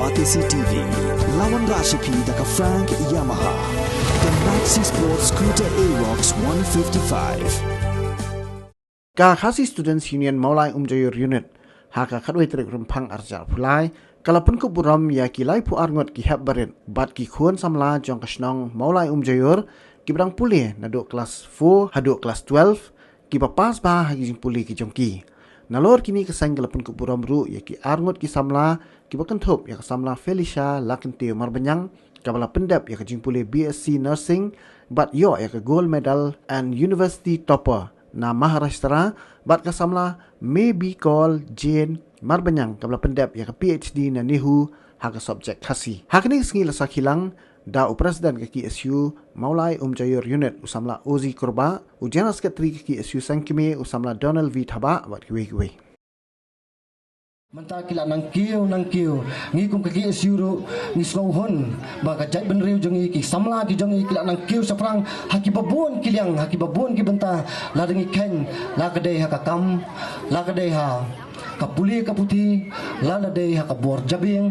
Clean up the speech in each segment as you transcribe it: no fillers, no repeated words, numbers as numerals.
Batisi TV, lawan Rashipi daka Frank Yamaha, dan Maxi Sports Scooter Aerox 155. Khasi Students Union Maulai Umjayur Unit, haka kadway trik rumpang arjal pulai, kalapun ko buram ya kilai pu arngot ki hab barit, bat ki khun samla jong kasnong Maulai Umjayur, ki berang pulih naduk kelas 4, haduk kelas 12, ki papas bah hagi jing pulih ki jongki. Nalor kini kesang kalapun ko buram ru ya ki arngot ki samla, ki bakan thup ya samla Felicia Lakentio Marbanyang, kabala pendap ya ke jing pulih BSc Nursing, bat yo ya ke gold medal and university topper na Maharashtra, bat ka samla maybe call Jane Marbanyang kabla pendap ya ke PhD na Nihu haka subject khasi. Hakni sengi lasa kilang da upresiden ke KSU Maulai Umjayur Unit usamla Ozi Kurba, General Secretary ke KSU Sangkime usamla Donald V Thaba wat kiwe. Manta kila nang kiu ngi kum kaki esyuru ngi slauhon baka jai benriu jongi ki samla ki jongi kila nang kiu safrang haki babun kiliang haki babun ki benta la dengi ken la kadai ha kakam la kadai ha kapuli kaputi la dei ha kabor jabing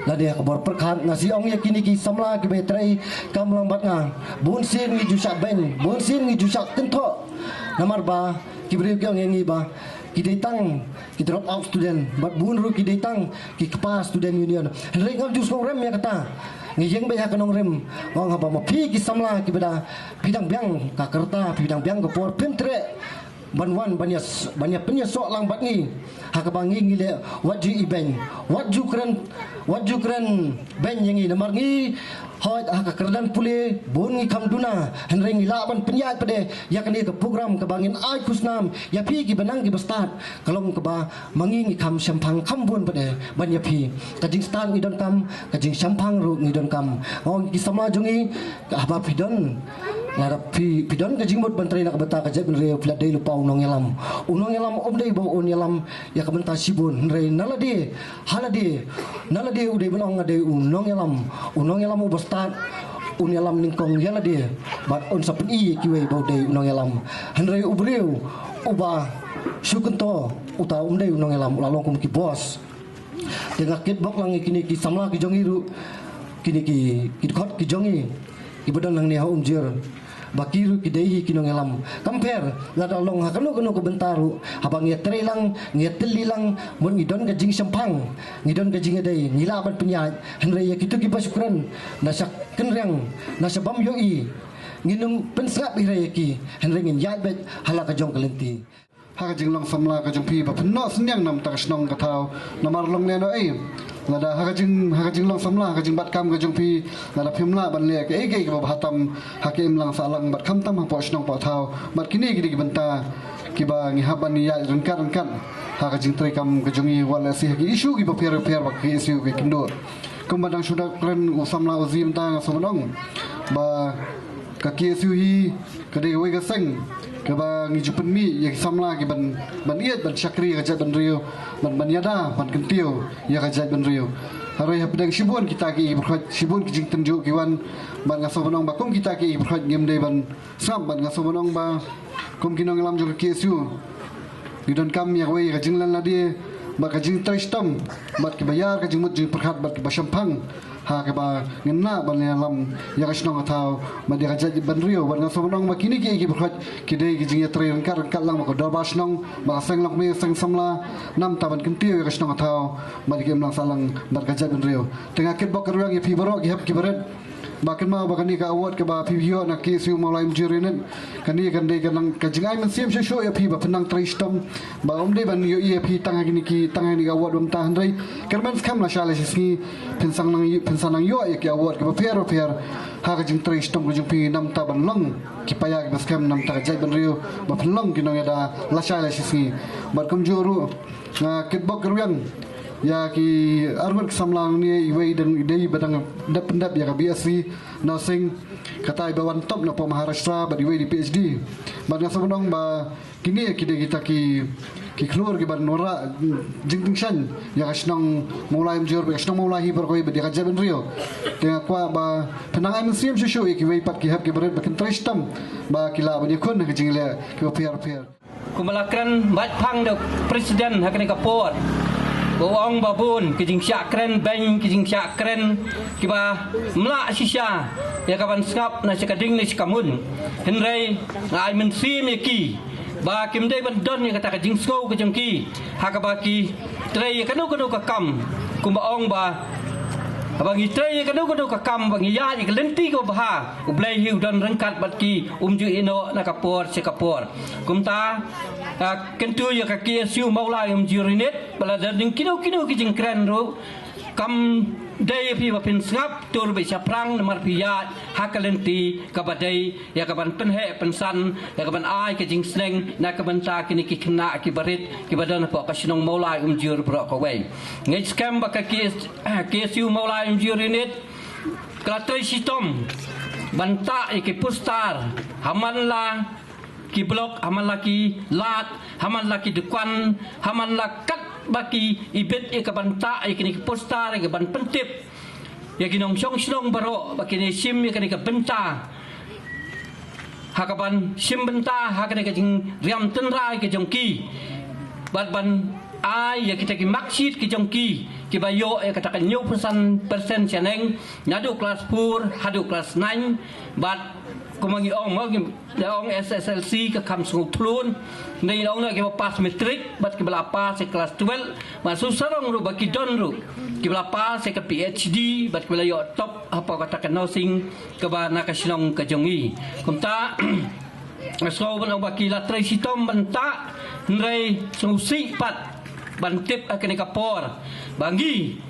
la dei ha kabor perkhan ngasi ong yakini ki samla ki betrai kam lambat nga bun sin ngi jusak ben bun sin ngi jusak tento namar ba ki beriu ki ong ngi ba ki datang ki drop out student bat bun ru ki datang ki kepa student union rek ngam jus ngom rem ya kata ngijeng be ha kanong rem ngong ha ba pi ki samla ki beda bidang biang ka kerta bidang biang ko por pintre banwan banyak punya soalang bat ni ha ka bangi ngile what you kren ben yangi namar ngi hoy ha ka kerdan pule bon ngi kamduna henreng ila ban penyat pade ya kani ke program ke bangin ai kusnam ya pi ki benang ki bestat kalong ke ba mangi ngi kam sampang kambun pade ban ya pi kajing stan ngi don kam kajing sampang ru ngi don kam ngong ki sama jungi ka ba pidon lara pidon kajing mot bantrai nak beta kajak benre plat dei lupa unong yalam om dei bo on yalam ya ka benta sibun henrei nalade nalade udai benong ade unong yalam ubastat un yalam ningkong yalade bat on sapen i kiwe bo dei unong yalam henrei ubreu uba syukunto uta dei unong yalam lalong kum ki bos dengan kitbok lang kini ki samla ki jongiru kini ki khot ki jongi ki badan nang ne ha umjir bakiru ki dehi kinong elam compare la dalong ha kanu ko bentaru habang ya trelang ngi telilang mun ngidon ka jing sampang ngidon ka jing dei ngilaban penyat henre ya kitu ki pasukran nasak kenreng nasabam yoi nginung pensap ire ki henre ngin yat bet halaka jong kalenti ha jing long samla ka jong pi ba pno senyang nam ta snong ka thau namar long ne no ai lada ha jing long samla ka jing bat kam ka jong pi lada phimla ban le ke ge ke ba hatam hakim lang salang bat kham tam ha po snong po thau bat kini gi benta ki ba ngi haban ya rengkan ha ka jing tri kam ka jongi wala si ki isu ki ba per ba ki isu ki kindor kumbadang sudah kren usamla uzim ta somonong ba ka ki isu hi ka de we ga seng ke ba ngi jupen mi ya samla ki ban iet ban syakri ka jat ban rio ban yada ban kentio ya ka jat ban rio haroi habdang sibun kita ki berkhat sibun ki jing tenju ki wan ban ngaso bonong ba kum kita ki berkhat ngem de ban sam ban ngaso bonong ba kum kinong lam jo ki su di don kam ya we ka jing lan la di ba ka jing tristam bat ki bayar ka jing mut jing berkhat bat ki ba sampang ha ke ba ngena ban lam ya ka snong atau ba dia ka ban rio ban ngaso bonong ba kini ki berkhat ki de ki jing tre kan lang ko do ba snong ba seng lok mi seng samla nam ta ban kentio ya ka snong atau ba ki lang salang ban ka ban rio tengah kit bok ruang ya pi borok ya ki baret bakan mau bakan ni ka award ke ba pibio na KSU Maulai Umjayur kani kan dei kan ka jingai men siam sho ya pi ba penang tristom ba dei ban yo ya pi tang ni ki tang ni award bam ta handai kerman skam la shale si pensang nang yo ya ki award ke ba per ha ka jing tristom ko jing pi nam ta ban long ki paya ke skam nam ta jai ban rio ba penlong ki no ya da la shale si ba kum juru na kitbok ruang ya ki arman samlang ni iwei dan idei badang dap pendap ya ka BSc nursing kata ibawan top na po Maharashtra ba iwei di PhD ba ngasa bonong ba kini ki kita ki keluar ki ban nora jingting shan ya ka snong mulai mjur ba snong mulai hibar ko ba di ka jaban rio tengah kwa ba penang am sim shu ki wei pat ki hab ki baret ba kin tristam ba kila ba ni kun ka jingle ki ba per kumalakran bat pang do presiden hakani ka pot boong babun kijing syak kren beng kijing syak kren kiba mla shisha ya kaban skap na sikading ni sikamun henrei ngai men sim ki ba kim dei ban don ya kata kijing sko kijing ki hakabaki trei kanu ka kam kumbaong ba bagi trei kanu ka kam bagi ya ik lenti ko bah ublai hiu don rengkat batki ju ino nakapor sikapor kumta kentu ya kaki siu maula ju rinet bala ding kino kijing kren ro kam dai pi bapin ngap tur be saprang namar piyat hakalenti kabadai ya kaban penhe pensan ya kaban ai ke jing sleng na kaban ta kini ki kena ki barit ki badan po kasinong maulai jur bro ko wei ngai scam baka ki siu maulai jur init klatoi sitom banta ki pustar hamanla ki blok hamanla ki lat hamanla ki dukan hamanla kat baki ibet ikabanta ikini postar ikaban pentip yakinong song baro baki ni sim yakini ka benta hakaban sim benta hakani ka jing riam tenrai ke jongki ban ai ya kita ki maksid ki jongki ki bayo ya katakan 90% chaneng nyadu kelas 4 hadu kelas 9 bat kumangi ong ong SSLC ke kam sung tulun nei ong na ke pas metrik bat ke belapa se kelas 12 masuk sarong ru baki don ru ke belapa se ke PhD bat ke yo top apa katakan nursing ke bana ka silong ke jongi kumta so ban baki la tre sitom banta nei sung si pat bantip akene kapor bangi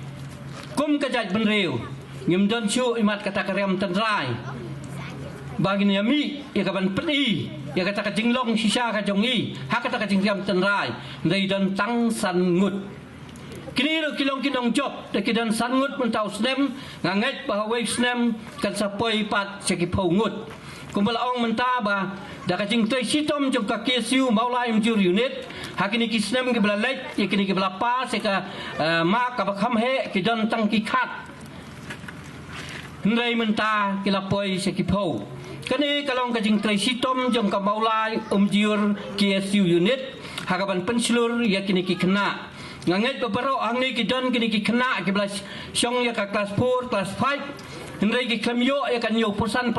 kum kajat benreu ngim don chu imat kata karam tenrai bagi ni ami ya kaban peti ya kata jinglong sisa ka jongi ha kata jingram tenrai dai dan tang san ngut kini lo kilong job de kidan san ngut mentau snem nganget bah wei snem kan sapoi pat sekipo ngut kumbala ong menta ba da ka jing toi sitom jong ka kesiu maulai mjur unit hakini ki snem ki bla lek ya kini ki bla pa se ka ma ka kham he kidan tang ki khat ndai menta kilapoi sekipo kani kalong kajing trai sitom jong ka maulai jur KSU unit hakaban pensilur yakini ki kena nganget babaro angni ki don kini ki kena ki blas syong ya ka kelas 4 kelas 5 Henry ki klamyo ya kan yo persen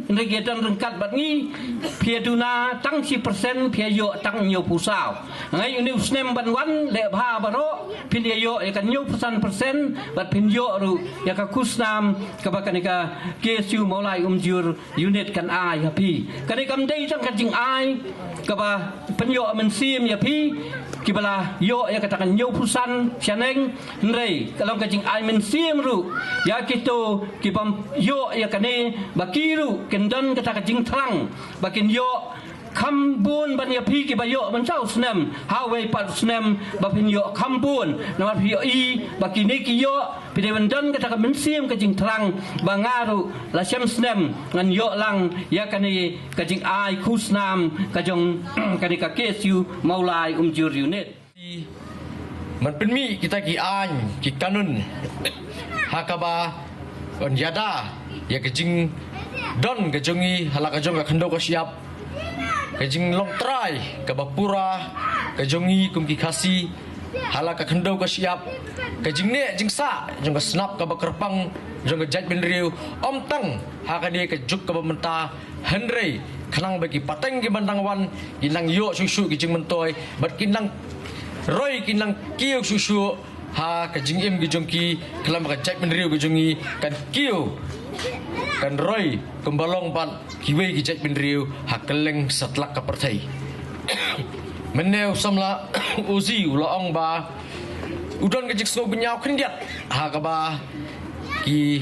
Henry ki dan rengkat bat ni pia duna tang si persen pia yo tang yo pusau ngai uni usnem ban wan le bha baro pin yo ya kan yo persen bat pin yo ru ya ka kusnam ka bakanika KSU maulai jur unit kan ai hapi kani kam dei tang kajing ai ka ba penyo men sim ya pi kibala yo ya katakan yo pusan sianeng Henry kalau kajing ai men sim ru ya kito kibam yo ya kane bakiru kendan kata kajing terang bakin yo kambun ban ya pi kibayo mencau snem hawe pat snem bapin yo kambun nama pi yo i bakini ki yo pide bendan kata ka mensim kajing terang bangaru la syam snem ngan yo lang ya kane kajing ai kusnam kajong kani ka KSU maulai jur unit man penmi kita ki an ki kanun hakaba Yada ya kejing don kejongi halak kejong ka khando ka siap kejing long try ka bapura kejongi kum ki khasi halak ka khando ka siap kejing ne jing sa jong ka snap ka bakerpang jong ka jaj benriu om tang ha ka dia kejuk ka bamenta henry khanang bagi pateng ki bandang wan kinang yo susu kejing mentoy bat kinang roy kinang kiu susu ha kajing im gijongki kelam ka jaj benriu gijongi kan kiu kan roy kembalong pat kiwe gijaj benriu ha keleng setlak ka pertai meneu samla uzi ulaong ba udon kajik so benyau khendiat ha ka ba ki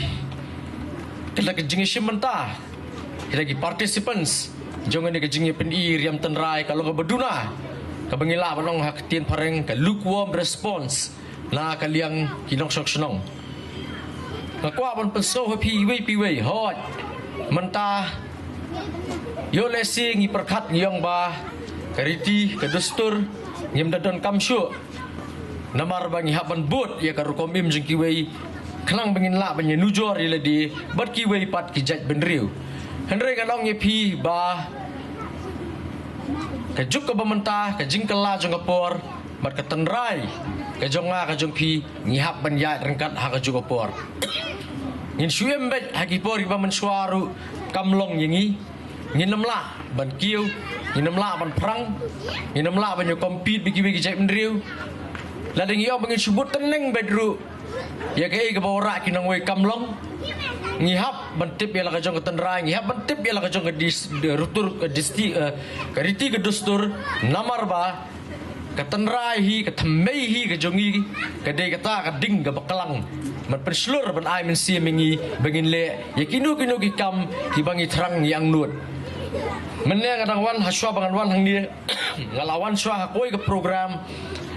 kala kajing simenta lagi participants jongan ni kajing PNI riam tenrai kalau ka beduna ka bengila banong hak tien pareng ka lukewarm response la kaliang kinong sok senong kakwa ban penso pi wei hot menta yo lesi ngi perkat ngiong ba kariti ke dustur ngim dadon kamsyu namar bangi haban bot ya karukom im jengki wei klang bengin la banyi nujor ile di bat ki wei pat ki jaj benriu henry kanong ye pi ba kajuk ke bamenta ka jingkela jongapor bat ketenrai Kajonga kajong pi ngihap banjat rengkat hak juga por. Ngin suem bet haki por ki paman suaru kamlong yengi. Ngin namla ban kiu, ngin namla ban perang, ngin namla ban yo compete bigi jai mendriu. Ladeng yo bangin subut teneng bedru. Ya ke bawra kinang we kamlong. Ngihap bantip ya la kajong ketenrai, ngihap bantip ya la kajong rutur disti kariti kedustur namar ba ketenrai hi ketemei hi kajongi kadai kata kading ga bakalang man perslur ban ai men sia mengi bangin le yakinu kinu ki kam ki bangi terang yang nut menne kadang wan haswa bangan wan hang dia ngalawan swa hakoi ke program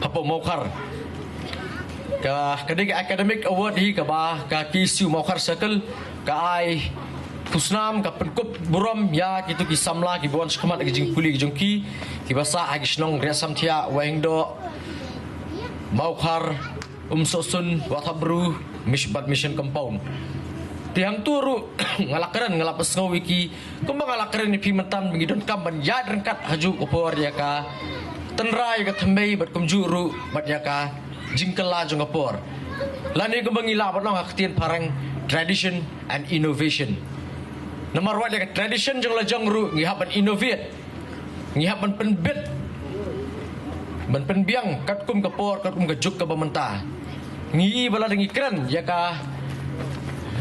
apa maukar ka kadai academic award hi ka ba ka ki siu maukar circle ka ai Pusnam ka penkup buram ya kitu ki samla ki buan skmat ki jing puli ki jongki ki basa agi snong resam thia wengdo maukar sosun watabru misbat mission compound tiang turu ngalakeren ngalapas ngawi ki kumbang ngalakeren ni pimentan mengidon kamban ya rengkat haju opor ya ka tenrai ka thembei bat kumjuru bat ya ka jingkela jong opor lani kumbang ila bat nong haktien parang tradition and innovation. Nomor wat ya tradition jong lajong ru ngihapan innovate ngihapan penbit ban penbiang katkum kapor katkum kejuk ke pemerintah ngi bala dengi keren ya ka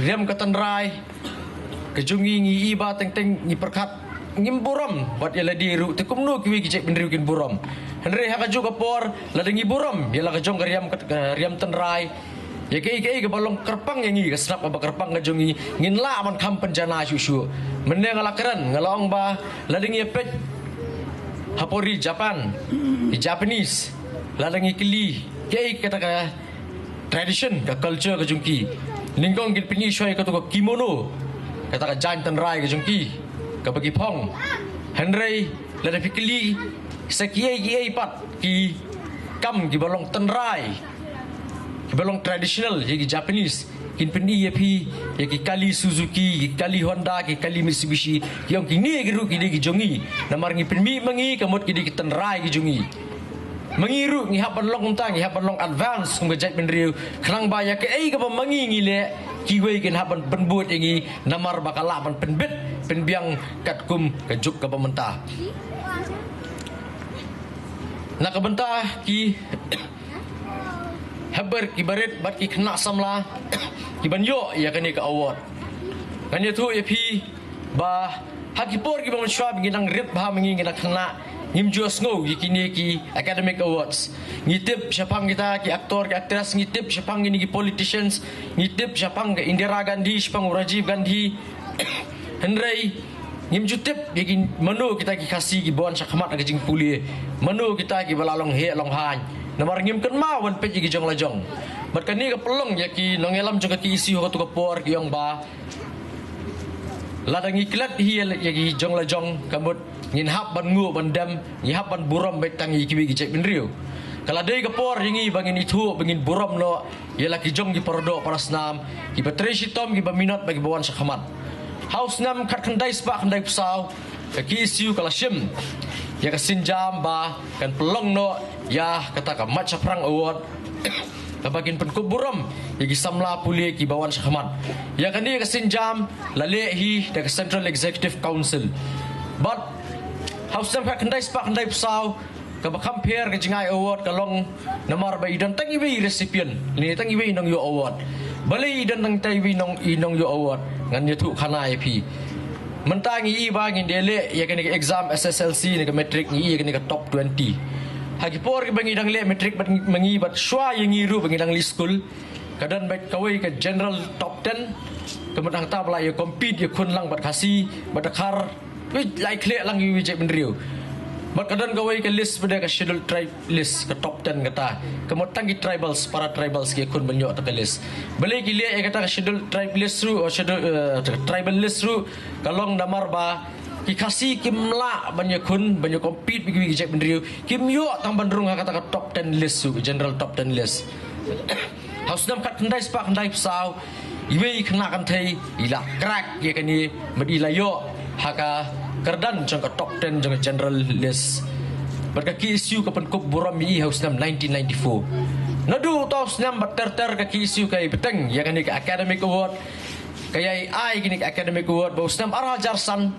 riam ketenrai kejungi ngi ba teng teng ngi perkat ngim buram wat ya ladi ru tekum nu kiwi kicek benriu kin buram henre ha kejuk kapor ladengi buram ya la kejong riam tenrai ya ke balong kerpang yang ngi kesnap apa kerpang ngajongi ngin la man kam penjana susu menne ngala keren ngalong ba ladengi pet hapori Japan di Japanese ladengi kili ke kata ka tradition ka culture ka jungki ningkong gil pini shoy ka to kimono kata ka jan tenrai ka jungki ka bagi pong henry lada fikili sakiai pat ki kam ki balong tenrai belong tradisional yaki Japanese kin pendi yapi yaki kali Suzuki yaki kali Honda yaki kali Mitsubishi yang kini giru kini jongi namar ngi penmi mangi kamot kini tenrai ki jongi mangiru ngi hapan long untang ngi hapan long advance kum gejat penriu khrang ba yak ka mangi ngi le kiwei kin hapan penbuat ngi namar bakala pan penbet penbiang katkum kejuk ka pemerintah nak kabentah ki habar kibaret bat ki kena samla ki banyo ya kani ka award kani tu epi ba hakipor ki bang shwa binang rip ba mengi ngina kena ngimjos ngo kini ki academic awards ngitip siapang kita ki aktor ki aktris ngitip siapang ini ki politicians ngitip siapang ke Indira Gandhi siapang Rajiv Gandhi Henry ngimjutip bikin menu kita ki kasih ki bon sakmat ke jing puli menu kita ki balalong he long han namar ngim kan ma wan pe gi jong la jong bat kan ni ka pelong ya ki nongelam jong ki isi ho to ka por ki yong ba ladang iklat hi ya gi jong la jong kamut ngin hap ban ngu ban dam ngi hap ban buram bet tangi ki gi cek benriu kala dei ka por ringi bangin itu bangin buram no ya la ki jong gi pordo parasnam ki patrisi tom gi baminat bagi bawan sakhamat haus nam khat khandai spa khandai pusau ki isi kala shim ya ka sinjam ba kan pelong no ya kata ka macha perang award kabagin penkup buram ya ki samla puli ki bawan sakhamat ya kan ni ka sinjam lale hi da Central Executive Council but house sam ka kandai spa kandai pusau ka ba compare ka jingai award ka long namar ba idan tangi wi recipient ni tangi wi nong yo award bali idan nang tai wi nong inong yo award ngan ya tu khana ip mentangi iba ngin dele ya kene exam SSLC ni ke matric ni ya kene ke top 20 hagi por ke bangi dang le matric bat mangi bat shwa yang ngiru bangi dang li school kadan baik kawai ke general top 10 kemudian ta bala ya compete ya kun lang bat kasi bat khar wi like le lang wi je benriu bat kadan kawai ke list pada ke schedule tribe list ke top 10 kata kemudian tangi tribals para tribals ke kun banyo ta list balik ki le kata ke schedule tribe list ru schedule tribal list ru kalong namar ba ki kasi kimla banyak kun banyak compete bigi je benriu kim yo tang bandrung kata ke top 10 list ru general top 10 list haus nam kat kendai spa kendai pesau iwe kena kan thai ila crack ye kani medila yo haka kerdan jang top 10 jang general list berkaki isu ke penkup buram mi haus nam 1994 Nadu tos nyam ter ke isu kai beteng ya kan ke academic award kaya ai gini ke academic award bau snam arah jarsan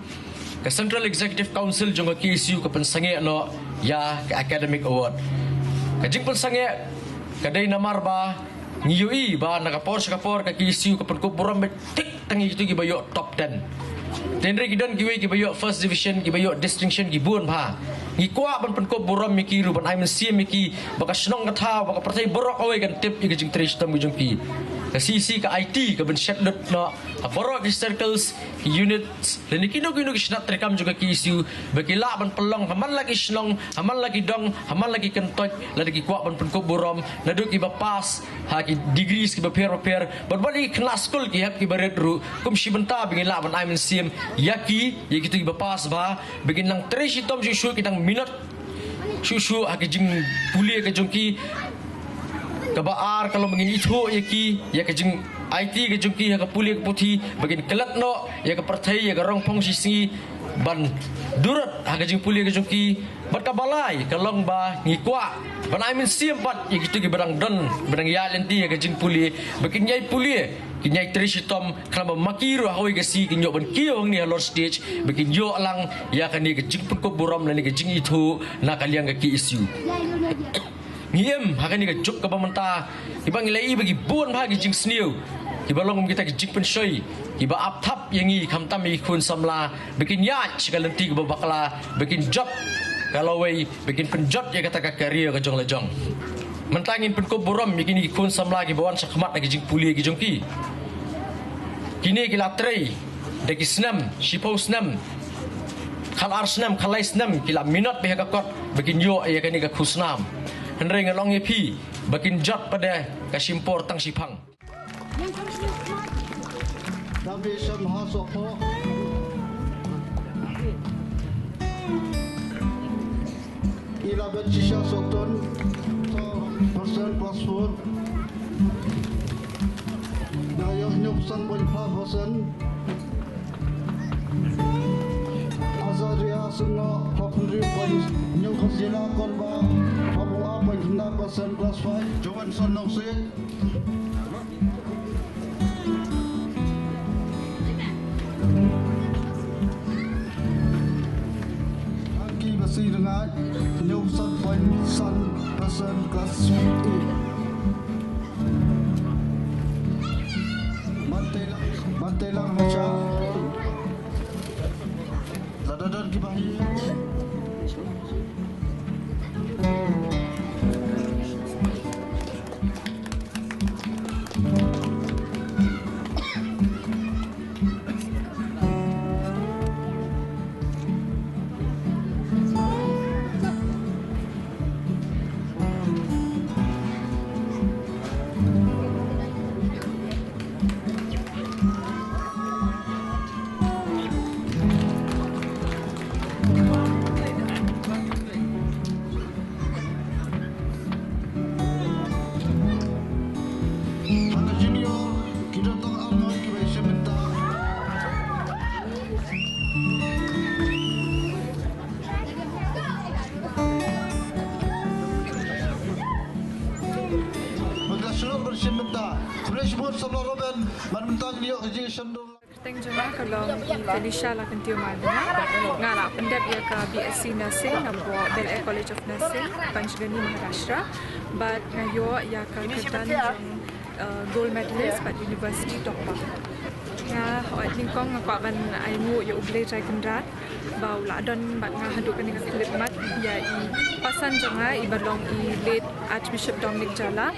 ke Central Executive Council jong ke isu ke pensange no ya ke academic award. Kajing pensange kadai namar ba ngiyui ba nakapor ke isu ke penkup buram betik tangi itu gibayo top 10. Tenre gidan giwe gibayo first division gibayo distinction gibun ba. Ngikwa ban penkup buram miki ruban ai mensi miki baka snong katha baka partai borok away kan tip i gajing tristam gajong ki. Ke sisi ke IT ke ben shatlet no borok di circles ki units dan kino kisnat rekam juga ki isu bagi la ban pelong haman lagi snong haman lagi dong haman lagi kentot lagi kwa ban penkup buram nadu ki bapas ha ki degrees ki paper ban bali kelas school ki hap ki baret ru kum shibenta bagi la ban ai mensim yaki ya gitu ki bapas ba bagi nang tristam ju kitang minut susu akijing puli ke jongki kabar kalau begini itu ya kejeng IT kejeng ki ya puli ke putih begini kelat no ya ke partai ya ke rong pong sisi ban durut kejeng puli ke jongki berkabalai kalong ba ngikwa ban I mean siempat ya gitu ki berang don berang ya lenti ya kejeng puli begini nyai puli kinyai trishitom kalau makiru hawi gasi kinyo ban kiyo ni halor stage begini yo lang ya kan ni kejeng pun buram lan ni kejeng itu nak kalian ke isu ngiem hakan ni juk ka pamenta ibang ilai bagi bon bagi jing sniu ibalong kita ke jing pensoi iba apthap yangi khamtam i khun samla bikin yach kalenti ba bakla bikin job kalau wei bikin penjot ya kata karia ke jong lejong mentangin penko borom bikin i khun samla ki bawan sakmat lagi jing puli ki jongki kini kila trei deki snam shipau snam khal arsnam khalai snam kila minot behaka kot bikin yo ya kani ka khusnam Henry ngalong EP bakin jot pada kasimpor tang sipang. Tapi semua sopo. Ila bercisha soton persen plus food. Daya nyuksan pun 5%. Azaria sungo popuri pun nyuksila korba. Pabu apa 9% plus 5. Johan sonong sih. Aki besi dengan nyuksan pun 1% plus 8. Mantelang macam ladadan kibahi. Teng jema kalau Felicia la kentiu mana ngala pendap ya ka BSc Nursing na bo Bel Air College of Nursing Panchgani Maharashtra but ngayo ya ka kedan gold medalist at University Tokpa nga hoat lingkong ngakwa ban aimu ya uble trai kendrat bau la don bat nga haduk ni ka klip mat ya I pasan jonga I balong I late Archbishop Dominic Jala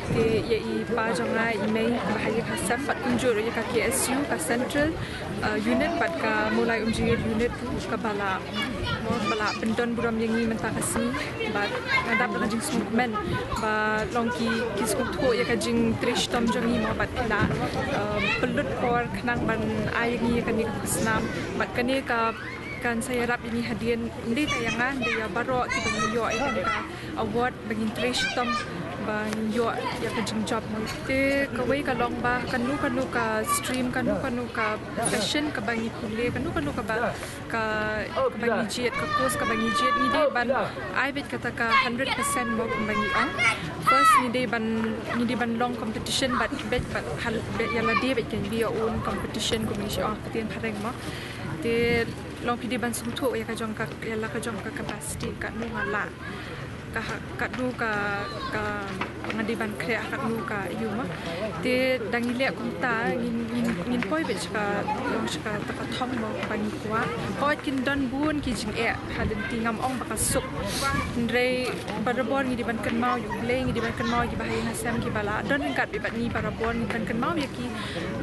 ke ya I pa jonga I mai bahaya khasam pat unjur ya ka KSU ka Central unit pat ka mulai unjur unit ka bala pendon buram yang ni mentah kasih bat ngadap dengan jing smokeman ba longki kiskuk tho ya ka jing trish tom jongi mo bat kena pelut por kenang ban ai ni kan ni kusnam bat kani ka kan saya harap ini hadiah ini tayangan dia baru kita yo ini ka award bagi trish tom bang yo ya kejing job mo te kawai ka long ba kanu ka stream kanu ka fashion ka bangi kule kanu ka ba ka bangi jet ka course ka bangi jet ni de ban I bet kata ka 100% mo bangi ang first ni de ban long competition but bet hal ya la de bet kan be your own competition ko mi shi ah patien pareng mo te long pidi ban sum thu ya ka jong ka ya la ka jong ka capacity ka nu ngala ka nu ka pengadiban krea ka nu ka yuma te dangile kumta ngin poi bet ka long ka ta thong mo bani kwa ko kin don bun ki jing e halin tingam ong baka sup ndre barabon ngi diban kan mau yu le ngi diban kan mau ki bahai nasam ki bala don kat be bat ni barabon ngi kan mau ya ki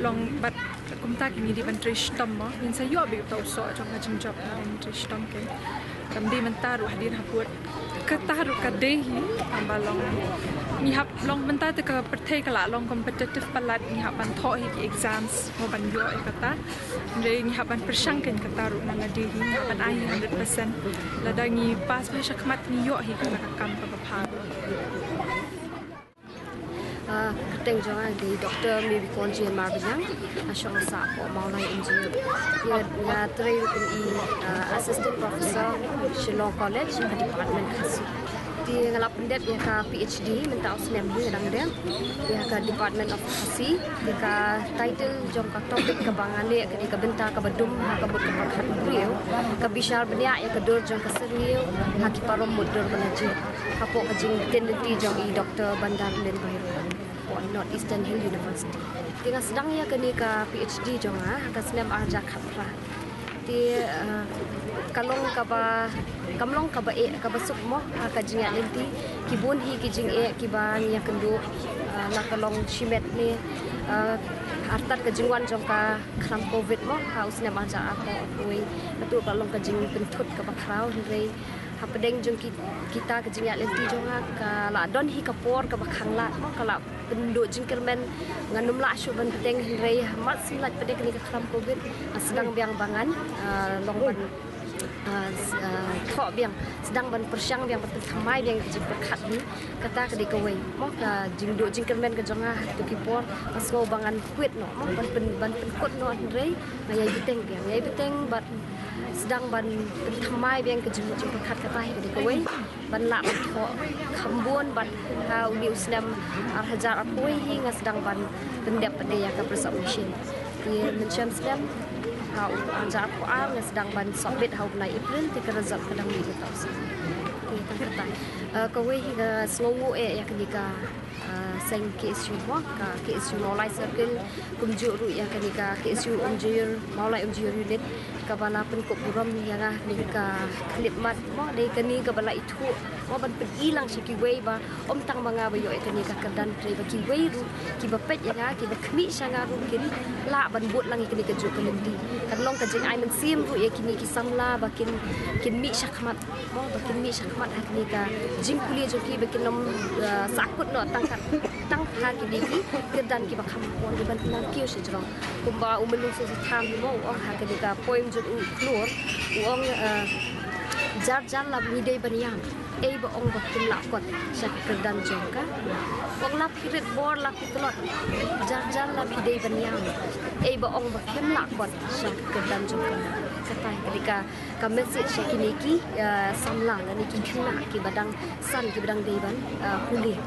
long bat kumta ki ngi diban trish tom mo ngin sa yo be tau so jong jing job ngi trish tom ke kamdi mentar hadir haput ketaru kadehi ambalong ni hap long mentar te ka perthai kala long competitive palat ni hap ban tho hi exams mo ban yo kata re ni hap ban persangken kataru nang adehi ni hap ban ai 100% ladangi pas me shakmat ni yo hi kala kam pa pa Keteng jangan di Dr. Maybe Konjian Marbanyang Asyong sa po Maulay Engineer ia train i Assistant Professor Shillong College di Department Khasi di ngalap pendep ia ka PhD mentau senem ni kadang dia ia ka Department of Khasi dia ka title jong ka topik ka bangane ka di ka benta ka badum ka bud ka khat brio ka bishar benya ia ka dur jong ka seriu haki parom mudur banaji kapo ka jing tendency jong i Dr. Bandar Len Bahir North Eastern Hill University. Tengah sedang ia kini ke PhD jonga, akan senam arja kapra. Di kalong kaba suk mo akan jingat lenti kibun hi kijing kiban yang kendu nak kalong shimet ni artat kejingwan jongka kram covid mo haus senam arja aku betul kalong kejing pentut kaba krau ni Hapadeng jong kita kejingat lenti jonga kala don hi kapor ka bakhangla mo kala penduk jingkelmen nganum la syu ban peteng rei mat silat pedek ni kram covid sedang biang bangan long ban thok biang sedang ban persyang biang betul thamai biang jing perkhat ni kata ke dikawai mo ka jingduk jingkelmen ke jonga tu kipor asgo bangan kuit no mo ban kut no rei ngai beteng bat sedang ban thamai biang ke jing perkhat kata ke dikawai ban la tho khambun ban hau ni usnam hajar apoi hingga sedang ban pendep pedaya ke presumption dia mencam sedang hau hajar puang sedang ban submit hau nai April ti result kadang ni tau si kita kata kawai hingga slow ya kenika seng KSU ka KSU Maulai Circle kumjuk ru ya kenika KSU Umjir Maulai Umjir unit kabala penkop buram yang nika klip mat mo dei kani kabala itu mo ban ilang siki wei ba om tang manga ba yo kani ka kedan tre ba ki wei ru ki ba pet yang ki ba khmi sanga ru kin la ban bot lang kani ka juk kalendi kan long ka jing ai men sim ru ya kini ki samla ba kin mi shakmat mo ba kin mi shakmat kani ka jing kulia joki ba kin nom sakut no tang ha kini ki kedan ki ba kham pon ban nang kiu sejrong kumba umenung se tham mo ong ha kani ka poem keluar uang jar lab midai baniam ba ong ba kin lakot sa kedan jongka ong lap kirit bor lap telot jar lab midai baniam ba ong ba kin lakot sa kedan jongka kata ketika ka message sa kiniki samlang ni ki kena ki badang san ki badang deiban kulit